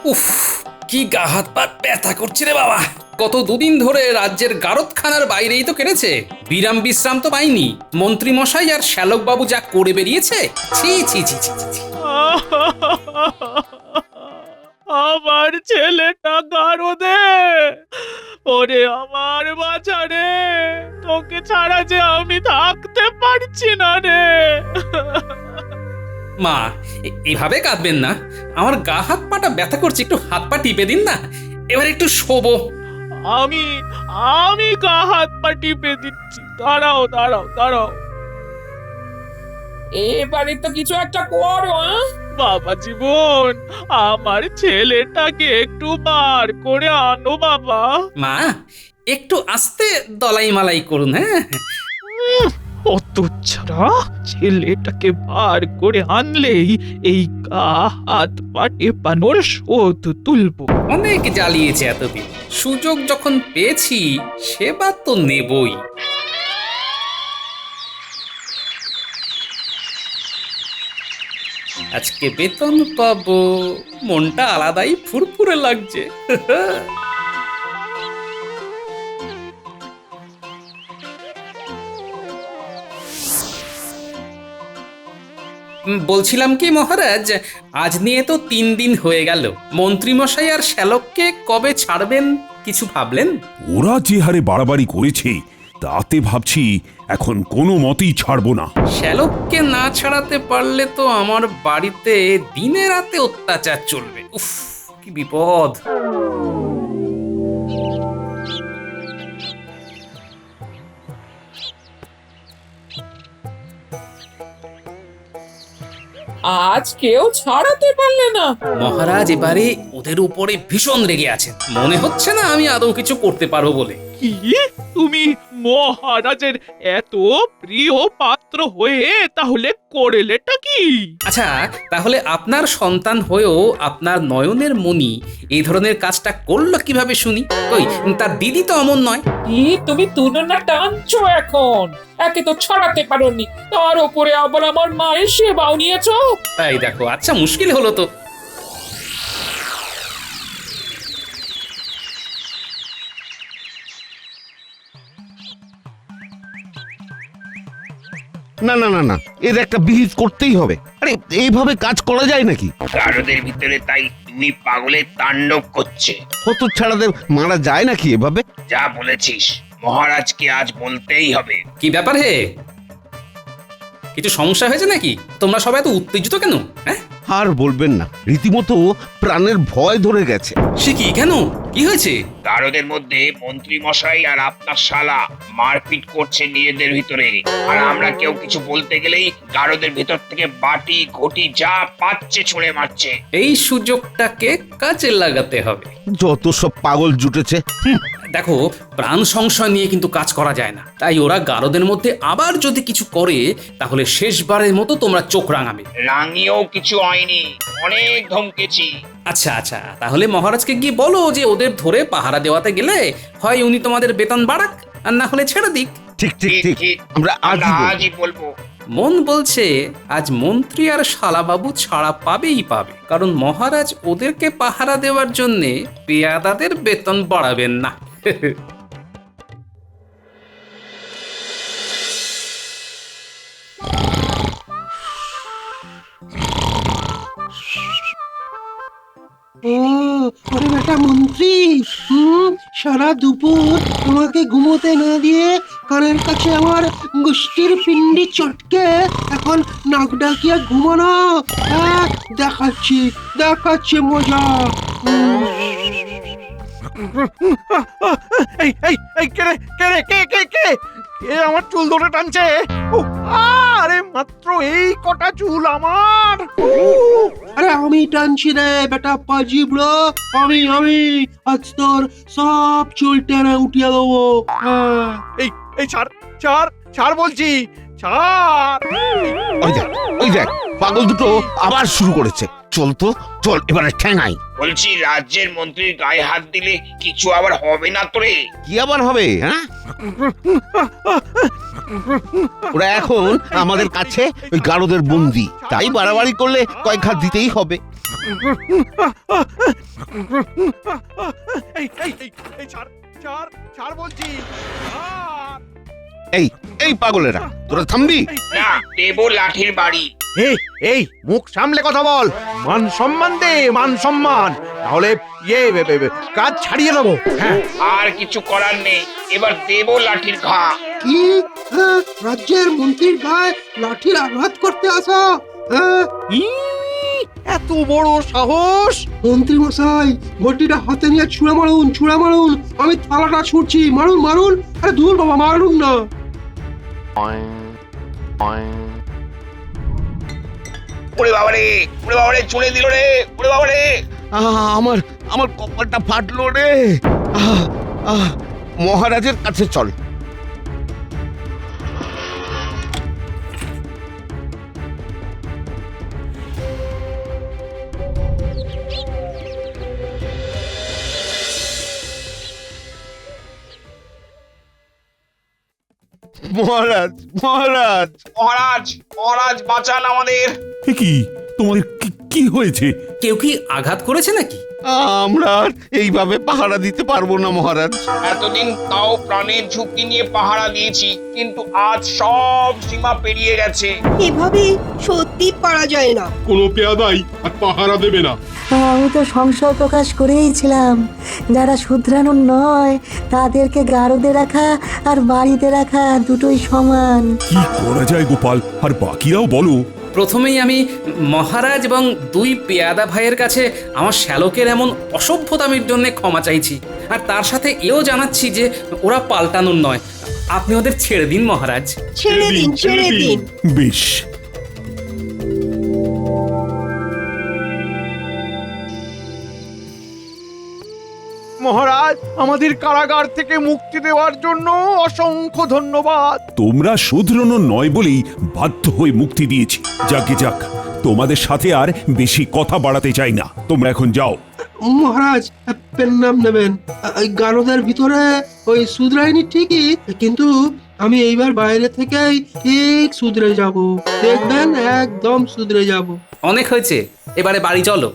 উফ, কি গা হাত পা ব্যথা করছে রে বাবা। গত দুদিন ধরে রাজ্যের গারদখানার বাইরেই তো কেটেছে, বিরাম বিশ্রাম তো পাইনি। মন্ত্রী মশাই আর শ্যালক বাবু যা করে বেরিয়েছে, ছি ছি ছি ছি ছি। আমার ছেলেটা গারদে, ওরে আমার বাছা রে, তোকে ছাড়া যে আমি থাকতে পারছি না রে। মা, এভাবে কাঁদবেন না। আমার গা হাত পাটা ব্যথা করছে, একটু হাত পা টিপে দিন না, এবার একটু শোবো। আমি আমি গা হাত পা টিপে দিচ্ছি, দাঁড়াও দাঁড়াও দাঁড়াও। এবারে তো কিছু একটা করো। বাবা জীবন, আমার ছেলেটাকে একটু বার করে আনো বাবা। মা, একটু আস্তে দলাই মালাই করুন। হ্যাঁ, অত ছাড়া ছেলেটাকে বার করে আনলেই এই গা হাত পা টেপানোর শোধ তুলবো। অনেক জ্বালিয়েছে এতদিন, সুযোগ যখন পেয়েছি সেবার তো নেবই। আজকে বেতন পাবো, মনটা আলাদাই ফুরফুরে লাগছে। বলছিলাম কি মহারাজ, আজ নিয়ে তো 3 দিন হয়ে গেল। মন্ত্রীমশাই আর শ্যালককে কবে ছাড়বেন কিছু ভাবলেন? ওরা যে হারে বাড়াবাড়ি করেছে তাতে ভাবছি এখন কোনো মতেই ছাড়বো না। শ্যালককে না ছাড়াতে পারলে তো আমার বাড়িতে দিনে রাতে অত্যাচার চলবে। উফ, কি বিপদ। আজ কেউ ছাড়াতে পারলে না? মহারাজ এবারে ওদের উপরে ভীষণ রেগে আছেন, মনে হচ্ছে না আমি আদৌ কিছু করতে পারবো বলে। কি, তুমি মহারাজের এত প্রিয় পাত্র হয়ে তাহলে করেলেটা কি? আচ্ছা, তাহলে আপনার সন্তান হয়েও আপনার নয়নের মণি এই ধরনের কাজটা করলো কিভাবে শুনি? ওই তার দিদি তো অমন নয়। কি তুমি তুলনা টানছো এখন? একে তো ছাড়াতে পারোনি, তার উপরে আবার আমার মায়ের সেবাও নিয়েছো। তাই দেখো, আচ্ছা মুশকিল হলো তো। না না না না, এর একটা বিহিত করতেই হবে। আরে এইভাবে কাজ করা যায় নাকি? গারদের ভিতরে তাই 2 পাগলের তাণ্ডব করছে। হত ছাড়াদের মারা যায় নাকি এভাবে? যা বলেছিস, মহারাজকে আজ বলতেই হবে। কি ব্যাপার হে, কিছু সমস্যা হয়েছে নাকি? তোমরা সবাই এত উত্তেজিত কেন? হ্যাঁ, আর বলবেন না, রীতিমতো প্রাণের ভয় ধরে গেছে। সে কি, কেন, কি হয়েছে? গারদের মধ্যে মন্ত্রী মশাই আর আপনার শালা মারপিট করছে নিজেদের ভিতরে, আর আমরা কেউ কিছু বলতে গেলেই গারদের ভিতর থেকে বাটি ঘটি যা পাচ্ছে ছুঁড়ে মারছে। এই সুযোগটাকে কাজে লাগাতে হবে। যত সব পাগল জুটেছে। দেখো, প্রাণ সংশয় নিয়ে কিন্তু কাজ করা যায় না, তাই ওরা গারদের মধ্যে আবার যদি কিছু করে তাহলে শেষবারের মতো তোমরা চোখ রাঙাবে। রাঙিয়েও কিছু হয়নি, অনেক ধমকেছি। আচ্ছা আচ্ছা, তাহলে মহারাজকে গিয়ে বলো যে ওদের ধরে পাহারা দেওয়াতে গেলে হয় উনি তোমাদের বেতন বাড়াক, আর না হলে ছেড়ে দিক। ঠিক ঠিক ঠিক ঠিক, ঠিক, আমরা আমরা আজই আজই বলবো। মন বলছে আজ মন্ত্রী আর শালাবাবু ছাড়া পাবেই পাবে, কারণ মহারাজ ওদেরকে পাহারা দেওয়ার জন্যে পেয়াদাদের বেতন বাড়াবেন না। ওরে বেটা মন্ত্রী, সারা দুপুর তোমাকে ঘুমোতে না দিয়ে কানের কাছে আমার গোষ্ঠীর পিন্ডি চটকে এখন নাক ডাকিয়ে ঘুমানো। দেখাচ্ছি দেখাচ্ছি মজা। এই এই এই কে রে, কে রে, কে কে কে কে আমার চুল ধরে টানছে? আরে মাত্র এই কটা চুল আমার। আরে আমি টানছি রে বেটা পাজি ব্রো, আমি আজ তোর সব চুল টেনে উঠিয়ে দেবো। এই এই ছাড় ছাড় ছাড় বলছি, ছাড়। ওই দেখ, ওই দেখ, পাগল দুটো আবার শুরু করেছে। চল তো চল, এবারে ঠ্যাঙাই। বলছি, রাজ্যের মন্ত্রীর গায়ে হাত দিলে কিছু আবার হবে না তো রে? কি আবার হবে? হ্যাঁ, ওরা এখন আমাদের কাছে ওই গারদের বন্দি, তাই বাড়াবাড়ি করলে কয়েক হাত দিতেই হবে। এই ছাড় ছাড় ছাড় বলছি ছাড়। এই এই পাগলেরা তোরা থামবি? না, দেবো লাঠির বাড়ি। এই মুখ সামলে কথা বল, মান সম্মান দে, মান সম্মান, তাহলে কাজ ছাড়িয়ে দেবো। হ্যাঁ, আর কিছু করার নেই, এবার দেবো লাঠির ঘা। কি? হ্যাঁ, রাজ্যের মন্ত্রীর গায়ে লাঠির আঘাত করতে আসা? হ্যাঁ, ই, এত বড় সাহস! মন্ত্রী মশাই, ঘটিটা হাতে নিয়ে ছুঁড়ে মারুন, ছুঁড়ে মারুন। আমি থালাটা ছুঁড়ছি, মারুন মারুন। আরে দূর বাবা, মারুন না। ওরে বাবারে, ওরে বাবারে, চলে দিল রে, ওরে বাবারে। আমার আমার কপালটা ফাটলো রে। আহ, আহ, মহারাজের কাছে চল। মহারাজ মহারাজ মহারাজ, মহারাজ বাঁচান আমাদের। এ কি তোমাদের কি হয়েছে? কেউ কি আঘাত করেছে নাকি? আমরা আর এইভাবে পাহারা দিতে পারবো না মহারাজ। এতদিন তাও প্রাণের ঝুঁকি নিয়ে পাহারা দিয়েছি, কিন্তু আজ সব সীমা পেরিয়ে গেছে। এভাবে সত্যি পারা যায় না। কোনো পেয়াদাই আর পাহারা দেবে না। আমি তো সংশয় প্রকাশ করেইছিলাম, যারা শুধরানোর নয় তাদেরকে গারদে রাখা আর বাড়িতে রাখা দুটোই সমান। কি করা যায় গোপাল? আর বাকিরাও বলো। প্রথমেই আমি মহারাজ এবং দুই পেয়াদা ভাইয়ের কাছে আমার শ্যালকের এমন অসভ্যতামির জন্য ক্ষমা চাইছি, আর তার সাথে এও জানাচ্ছি যে ওরা পাল্টানোর নয়। আপনি ওদের ছেড়ে দিন মহারাজ। ছেড়ে দিন, ছেড়ে দিন। বেশ। মহারাজ, আমাদের কারাগার থেকে মুক্তি দেওয়ার জন্য অসংখ্য ধন্যবাদ। তোমরা শুধরানো নয় বলেই বাধ্য হয়ে মুক্তি দিয়েছি। যাকে যাক, তোমাদের সাথে আর বেশি কথা বাড়াতে চাই না। তোমরা এখন যাও। মহারাজ, পেন নাম নেবেন। ওই গারদের ভিতরে ওই শুধরাইনি ঠিকই, কিন্তু আমি এইবার বাইরে থেকেই ঠিক শুধরে যাব। দেখবেন, একদম শুধরে যাব। অনেক হয়েছে, এবারে বাড়ি চলো।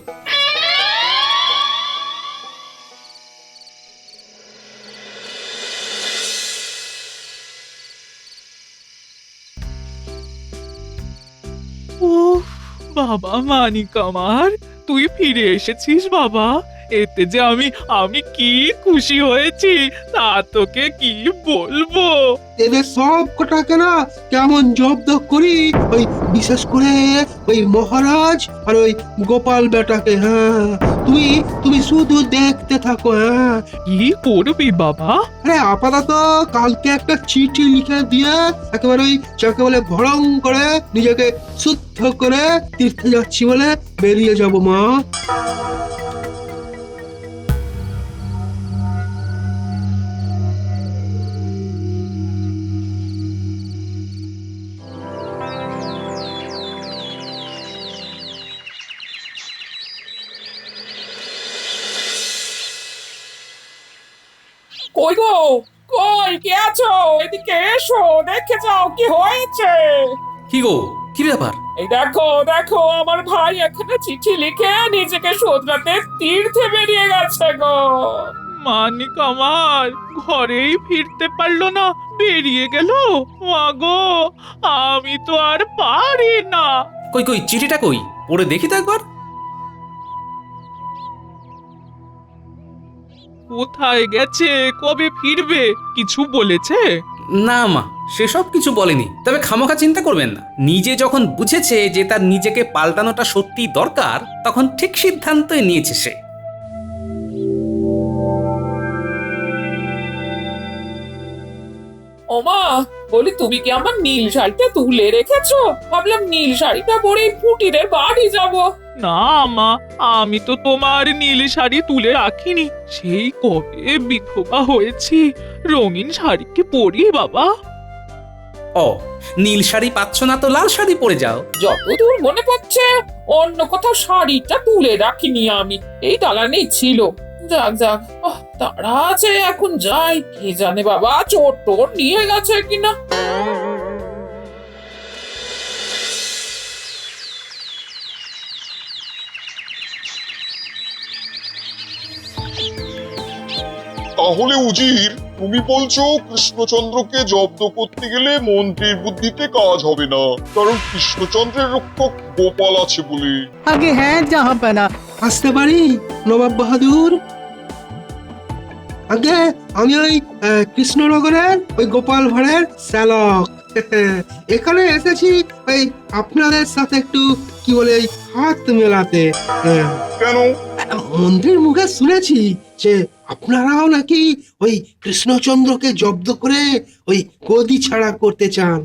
ও বাবা মানিক আমার, তুই ফিরে এসেছিস বাবা। এতে যে আমি কি খুশি হয়েছি তা তোকে কি বলবো। এদের সব কটাকে না কেমন জব্দ করি, ওই বিশেষ করে ওই মহারাজ আর ওই গোপাল বেটাকে। হ্যাঁ, তুমি শুধু দেখতে থাকো। হ্যাঁ, কি করবি বাবা? আরে আপাতত কালকে একটা চিঠি লিখে দিয়ে একেবারে ওই যাকে বলে ভরং করে নিজেকে শুদ্ধ করে তীর্থে যাচ্ছি বলে বেরিয়ে যাব মা। কই গো, কই কে আছো? এদিকে এসো, দেখে যাও কি হয়েছে। কি গো, কি ব্যাপার? এই দেখো দেখো, আমার ভাই এখানে চিঠি লিখে নিজেকে শোধরাতে তীর্থে বেরিয়ে গেছে গো। মানিক আমার ঘরেই ফিরতে পারলো না, বেরিয়ে গেল। মাগো, আমি তো আর পারি না। কই কই, চিঠিটা কই? পড়ে দেখি তো একবার। কোথায় গেছে, কবে ফিরবে, কিছু বলেছে? না মা, সেসব কিছু বলেনি। তবে খামোখা চিন্তা করবেন না, নিজে যখন বুঝেছে যে তার নিজেকে পাল্টানোটা সত্যি দরকার, তখন ঠিক সিদ্ধান্তই নিয়েছে সে। ওমা, বলি তুমি কি আমার নীল শাড়িটা তুলে রেখেছো? ভাবলাম নীল শাড়িটা পরেই পুটিদের বাড়ি যাব। না মা, আমি তো তোমার নীল শাড়ি তুলে রাখিনি। সেই কবে বিধবা হয়েছি, রঙিন শাড়ি কি পরি বাবা? ও, নীল শাড়ি পাচ্ছ না তো লাল শাড়ি পরে যাও। যতদূর মনে পড়ছে অন্য কোথাও শাড়িটা তুলে রাখিনি আমি, এই দালানেই ছিল। যাক যাক, তারা আছে, এখন যাই। কি জানে বাবা, চোর টোর নিয়ে গেছে কিনা। তাহলে উজির তুমি বলছো কৃষ্ণচন্দ্রকে জব্দ করতে গেলে মন্ত্রীর বুদ্ধিতে কাজ হবে না, কারণ কৃষ্ণচন্দ্রের রক্ষক গোপাল আছে বলে। আগে হ্যাঁ জাহাপানা। আসতে পারি নবাব বাহাদুর? আগে আমি ওই কৃষ্ণনগরের ওই গোপাল ভাঁড়ের শ্যালক। এখানে এসেছি ওই আপনাদের সাথে একটু কি বলে ওই হাত মেলাতে। কেন? মন্ত্রীর মুখে শুনেছি যে আপনারাও নাকি ওই কৃষ্ণচন্দ্রকে জব্দ করে ওই গদি ছাড়া করতে চান।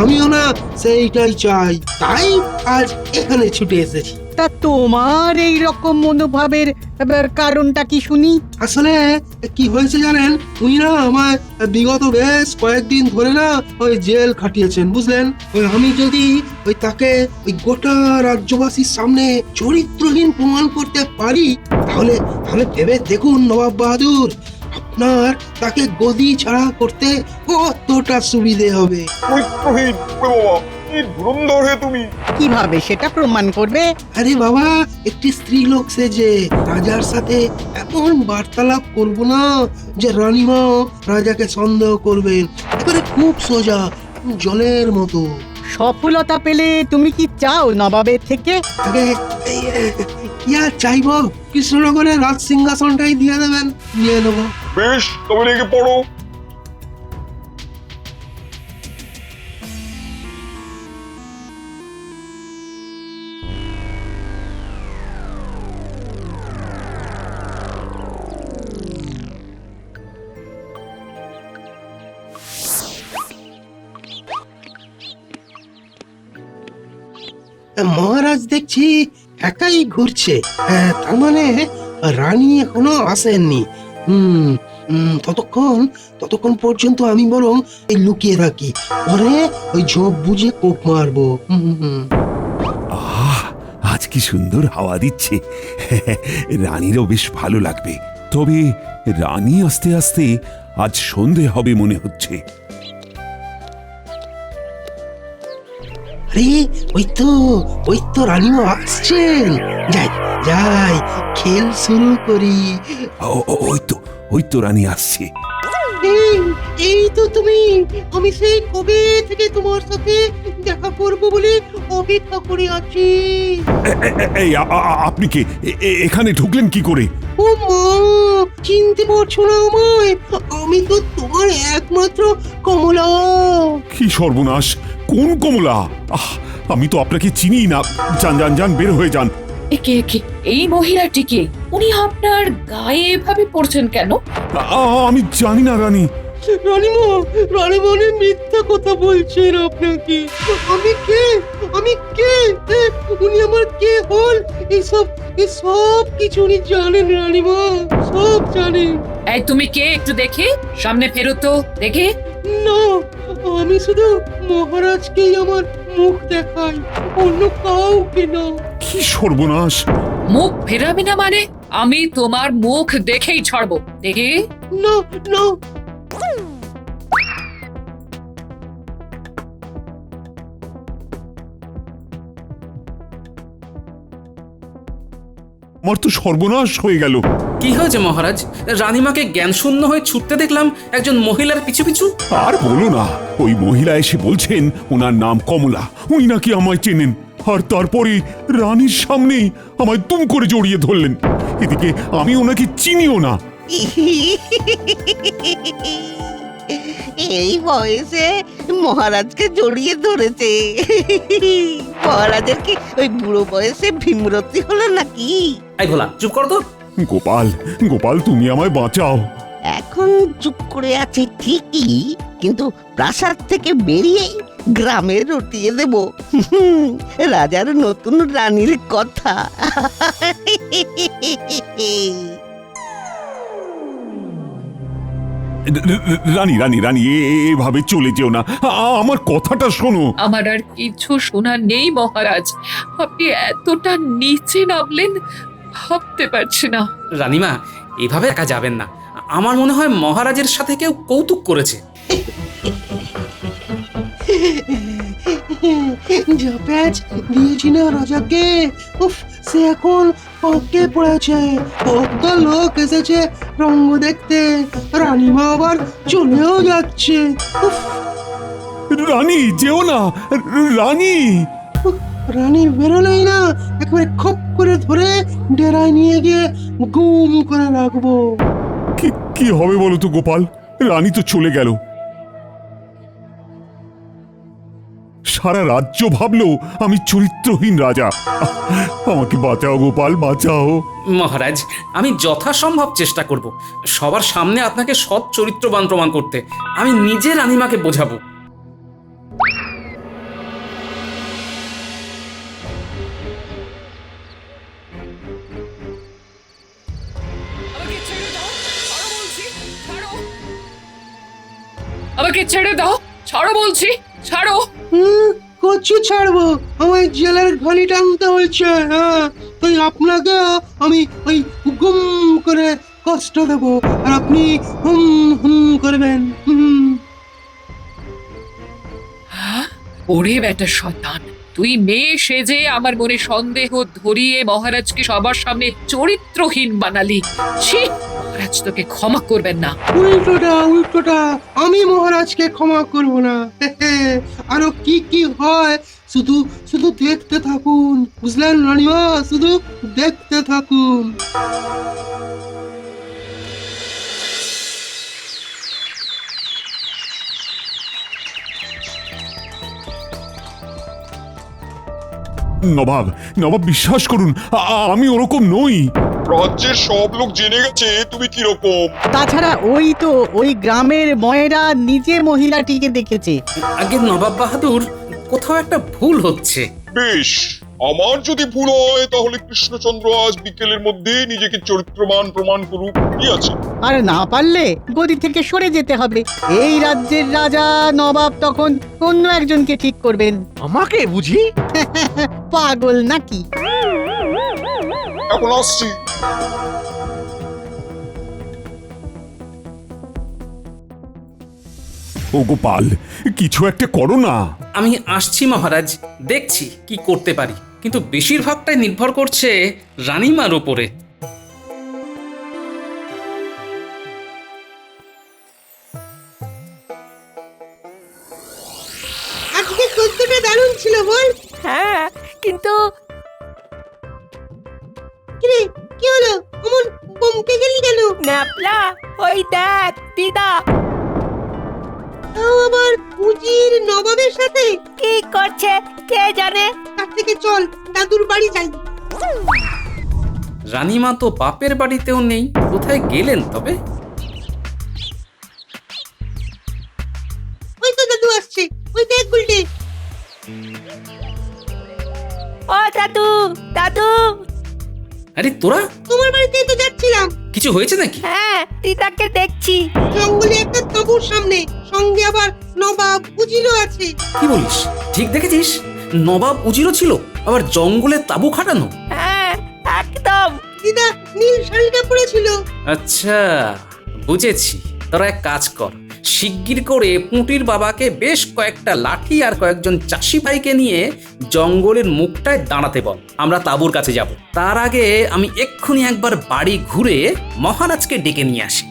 আমিও না সেইটাই চাই, তাই আজ এখানে ছুটে এসেছি। তা তোমার এই রকম মনোভাবের কারণটা কি শুনি? আসলে কি হয়েছে জানেন, উনি না আমার বিগত বেশ কয়েকদিন ধরে না ওই জেল খাটিয়েছেন, বুঝলেন। ওই আমি যদি ওই তাকে ওই গোটা রাজ্যবাসীর সামনে চরিত্রহীন প্রমাণ করতে পারি, তাহলে তাহলে ভেবে দেখুন নবাব বাহাদুর, আপনার তাকে গদি ছাড়া করতে কতটা সুবিধে হবে। চরিত্রহীন? বাবা, কি ধুরন্ধর হে তুমি! কিভাবে সেটা প্রমাণ করবে? আরে বাবা, একটি স্ত্রী লোক সেজে রাজার সাথে এমন বার্তালাপ করবো না যে রানীমা রাজাকে সন্দেহ করবেন। এবারে খুব সোজা, জলের মতো। সফলতা পেলে তুমি কি চাও নবাবের থেকে? আগে কি আর চাইবো, কৃষ্ণনগরের রাজ সিংহাসনটাই দিয়ে দেবেন, নিয়ে নেবো। বেশ, তবে লেগে পড়ো। মহারাজ দেখছি একাই ঘুরছে, তার মানে রানী এখনো আসেননি। ততক্ষণ পর্যন্ত আমি বরং এই লুকিয়ে থাকি, পরে ওই ঝোপ বুঝে কোপ মারবো। আহ, আজ কি সুন্দর হাওয়া দিচ্ছে। রানীরও বেশ ভালো লাগবে। তবে রানী আস্তে আস্তে আজ সন্ধে হবে মনে হচ্ছে। আরে ওই তো রানীমা আসছেন। যাই যাই, খেল শুরু করি। ওই তো রানী আসছে। এই তো তুমি। আমি সেই কবে থেকে তোমার সাথে দেখা করব বলে অপেক্ষা করে আছি। এই আপনি কে? এখানে ঢুকলেন কি করে? ও মা, চিনতে পারছো না আমায়? আমি তো তোমার একমাত্র কমলা। কি সর্বনাশ! কোন কমলা? আমি তো আপনাকে চিনি না। যান বের হয়ে যান। একে এই মহিলাটিকে, উনি আপনার গায়ে এভাবে পড়ছেন কেন? আমি জানি না রানী। রানীমা মিথ্যা কথা বলছেন আপনাকে। আমি কে উনি আমার কে হল, সব কিছু উনি জানেন রানীমা, সব জানেন। এই তুমি কে একটু দেখি, সামনে ফেরো তো দেখে। না, আমি শুধু মহারাজকেই আমার মুখ দেখাই, অন্য কাউকে না। কি সর্বনাশ! মুখ ফেরাবে না মানে? আমি তোমার মুখ দেখেই ছাড়বো, দেখে। না না, আমার তো সর্বনাশ হয়ে গেল। কি হয়েছে মহারাজ? রানীমাকে জ্ঞান শূন্য হয়ে ছুটতে দেখলাম একজন মহিলার পিছু পিছু। আর বলো না, ওই মহিলা এসে বলছেন ওনার নাম কমলা, উনি নাকি আমায় চেনেন। আর তারপরে রানীর সামনেই আমায় তুম করে জড়িয়ে ধরলেন। এদিকে আমি ওনাকে চিনিও না। এই বয়সে মহারাজকে জড়িয়ে ধরেছে। মহারাজের কি ওই বুড়ো বয়সে ভীমরতি হলো নাকি? এই ভোলা, চুপ কর তো। গোপাল তুমি আমায় বাঁচাও। এখন চুপ করে আছে ঠিকই, কিন্তু প্রাসাদ থেকে বেরিয়েই গ্রামে রটিয়ে দেব রাজার নতুন রানীর কথা। রানী এভাবে চলে যেও না, আমার কথাটা শোনো। আমার আর কিছু শোনার নেই মহারাজ, আপনি এতটা নিচে নামলেন ভাবতে পারছি না। রানীমা, এভাবে একা যাবেন না। আমার মনে হয় মহারাজের সাথে কেউ কৌতুক করেছে। যা প্যাচ দিয়েছি না রাজাকে, উফ, সে এখন পাকে পড়েছে। কত লোক এসেছে রঙ্গ দেখতে, রানীমা আবার চলেও যাচ্ছে। উফ, রানী যেও না, রানী। রানী বেরোলেই না একেবারে খপ করে ধরে ডেরায় নিয়ে গিয়ে গুম করে রাখবো। কি হবে বলো তো গোপাল, রানী তো চলে গেল। সারা রাজ্য ভাবলো আমি চরিত্রহীন রাজা। আমাকে বাঁচাও গোপাল, বাঁচাও। মহারাজ, আমি যথাসম্ভব চেষ্টা করব সবার সামনে আপনাকে সৎ চরিত্রবান প্রমাণ করতে। আমি নিজে রানীমাকে বোঝাবো। আমাকে ছেড়ে দাও, ছাড়ো বলছি, ছাড়ো। কচু ছাড়বো, আমায় জেলের ঘানি টানতে হয়েছে। হ্যাঁ, তাই আপনাকে আমি ওই গুম করে কষ্ট দেব, আর আপনি হুম হুম করবেন। ওরে বেটা শয়তান, তুই মেয়ে সেজে আমার মনে সন্দেহ ধরিয়ে মহারাজকে সবার সামনে চরিত্রহীন বানালি। ছি, মহারাজ তোকে ক্ষমা করবেন না। উল্টোটা আমি মহারাজকে ক্ষমা করব না। আরো কি কি হয় শুধু শুধু দেখতে থাকুন, বুঝলেন রানীমা? শুধু দেখতে থাকুন। নবাব, নবাব বিশ্বাস করুন, আমি ওরকম নই। রাজ্যের সব লোক জেনে গেছে তুমি কিরকম। তাছাড়া ওই গ্রামের ময়েরা নিজে মহিলাটিকে দেখেছে। আগে নবাব বাহাদুর, কোথাও একটা ভুল হচ্ছে। বেশ, আমার যদি ভুল হয় তাহলে কৃষ্ণচন্দ্র আজ বিকেলের মধ্যে নিজেকে চরিত্রবান প্রমাণ করুক, কি আছে? আর না পারলে গদি থেকে সরে যেতে হবে। এই রাজ্যের রাজা নবাব তখন অন্য একজনকে ঠিক করবেন। আমাকে বুঝি? পাগল নাকি? এখন আসছি। ও গোপাল, কিছু একটা করো না। আমি আসছি মহারাজ, দেখছি কি করতে পারি, কিন্তু বেশিরভাগটাই নির্ভর করছে রানীমার উপরে। আজকে কতটা দারুণ ছিল বল? হ্যাঁ, কিন্তু কিরে, কি হলো? অমন বমকে গেলি কেন? ন্যাপলা, ওই দেখ দিদা তাও আবার উজির নবাবের সাথে কি করছে কে জানে। তার থেকে চল দাদুর বাড়ি যাই। রানীমা তো বাপের বাড়িতেও নেই, কোথায় গেলেন তবে? ওই তো দাদু আসছে, ওই দেখ গুলটে। ও দাদু, দাদু। আরে তোরা, তোমার বাড়িতেই তো যাচ্ছিলাম। কিছু হয়েছে নাকি? হ্যাঁ, দিদাকে দেখছি। জঙ্গলে একটা তাঁবুর সামনে, সঙ্গে আবার নবাব উজিরও আছে। কি বলিস? ঠিক দেখেছিস? নবাব উজিরও ছিল, আবার জঙ্গলে তাঁবু খাটানো। হ্যাঁ, একদম। দিদা নীল শাড়িটা পরেছিল। আচ্ছা, বুঝেছি। তোরা এক কাজ কর, শিগগির করে পুঁটির বাবাকে বেশ কয়েকটা লাঠি আর কয়েকজন চাষি ভাইকে নিয়ে জঙ্গলের মুখটায় দাঁড়াতে বল। আমরা তাঁবুর কাছে যাব। তার আগে আমি এক্ষুনি একবার বাড়ি ঘুরে মহারাজকে ডেকে নিয়ে আসি।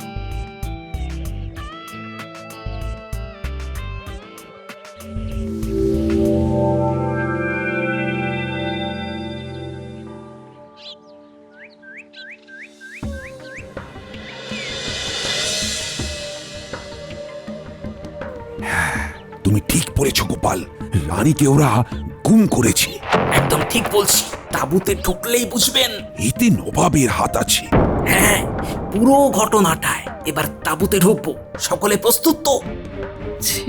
তুমি ঠিক বলেছ গোপাল, রানীকে ওরা গুম করেছে। একদম ঠিক বলছি, তাঁবুতে ঢুকলেই বুঝবেন এতে নবাবের হাত আছে। হ্যাঁ, পুরো ঘটনাটায় এবার তাঁবুতে ঢুকবো। সকলে প্রস্তুত তো? ছি,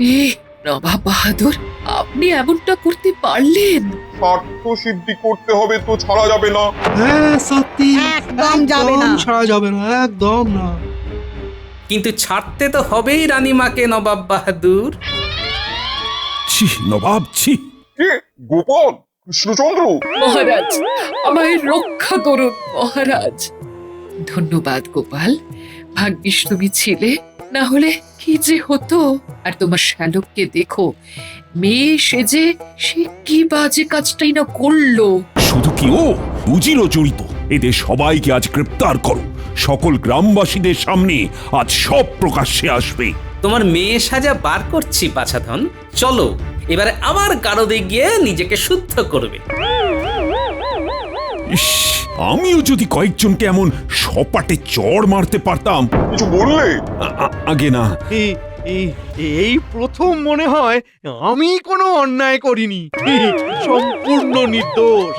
নবাব বাহাদুর, আপনি এমনটা করতে পারলেন? স্বার্থ সিদ্ধি করতে হবে তো ছাড়া যাবে না। হ্যাঁ সত্যি, একদম যাবে না। ছাড়া যাবে না, একদম না। কিন্তু ছাড়তে তো হবেই রানীমাকে নবাব বাহাদুর। ছি নবাব, ছি। কে? গোপাল? কৃষ্ণচন্দ্র? মহারাজ, আমায় রক্ষা করুন মহারাজ। ধন্যবাদ গোপাল, ভাগ্যিস তুমি ছিলে, না হলে কি কি যে হতো। আর তোমার শ্যালককে দেখো, মেয়ে সেজে সে কি বাজে কাজটাই না করলো। শুধু কি ও, বুঝিরও জড়িত। এদের সবাইকে আজ গ্রেপ্তার করো। সকল গ্রামবাসীদের সামনে আজ সব প্রকাশ্যে আসবে। তোমার মেয়ে সাজা বার করছি পাছাধন, চলো এবারে আমার গারদে গিয়ে নিজেকে শুদ্ধ করবে। ইস, আমিও যদি কয়েকজনকে এমন সপাটে চড় মারতে পারতাম। কিছু বললে? আগে না। এই প্রথম মনে হয় আমি কোনো অন্যায় করিনি, সম্পূর্ণ নির্দোষ।